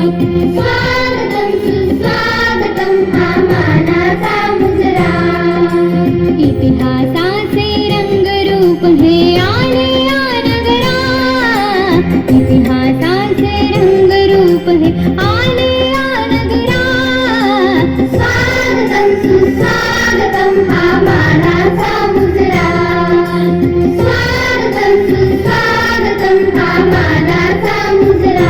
स्वागतम सुस्वागतम हा मानाचा मुजरा. इतिहासाचे रंगरूप हे आले या नगरा. इतिहासाचे रंगरूप हे आले या नगरा. स्वागतम सुस्वागतम हा मानाचा मुजरा. स्वागतम सुस्वागतम हा मानाचा मुजरा.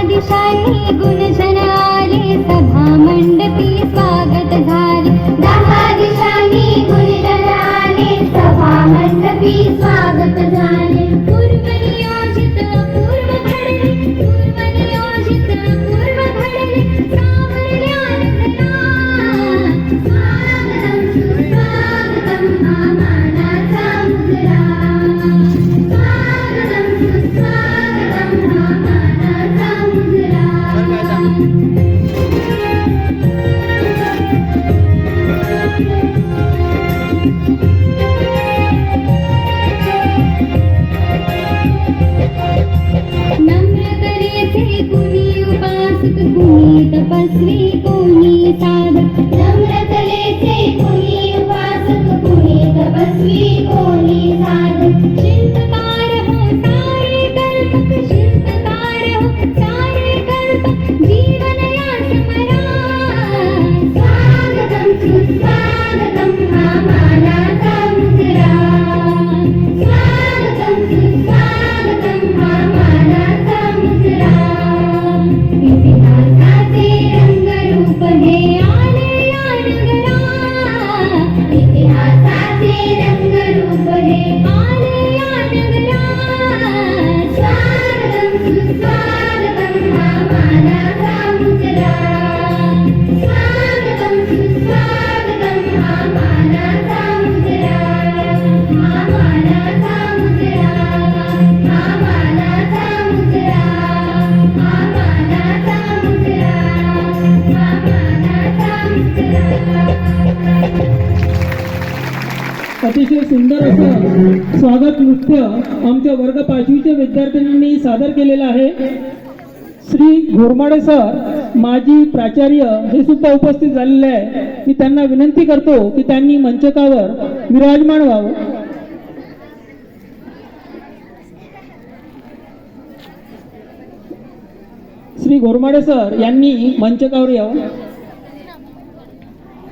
दिशांनी गुणजन आले सभा मंडपी स्वागत झाले. दहा दिशांनी गुणजन आले सभा मंडपी स्वागत झाले. पूर्व नियोजित पूर्व घडले. पूर्व नियोजित पूर्व घडले. सावरल्या नगरा. स्वागतम सुस्वागतम हा मानाचा मुजरा. स्वागतम सुस्वागतम हा मानाचा मुजरा. नम्र करेचे कुणी उपासक कुणी तपस्वी कुणी साधक. नम्र करेचे कुणी उपासक कुणी तपस्वी कुणी साधक. शिल्पकार हो सारे कल्पक. शिल्पकार हो सारे कल्पक. जीवन या समरा. स्वागतम सुस्वागतम हा मानाचा मुजरा. स्वागतम सुस्वागतम हा मानाचा मुजरा. इतिहासाचे रंगरूप हे आले या नगरा. इतिहासाचे रंगरूप हे आले या नगरा. स्वागतम सुस्वागतम हा मानाचा मुजरा. स्वागतम सुस्वागतम हा मानाचा मुजरा. हा मानाचा मुजरा. हा मानाचा मुजरा. हा मानाचा मुजरा. हा मानाचा मुजरा. अतिशय सुंदर असं स्वागत नृत्य आमच्या वर्ग 5वीच्या विद्यार्थ्यांनी सादर केलेलं आहे. श्री घोरमाडे सर माजी प्राचार्य हे सुद्धा उपस्थित झालेले आहे. मी त्यांना विनंती करतो की त्यांनी मंचकावर विराजमान व्हावं. श्री घोरमाडे सर यांनी मंचकावर यावं.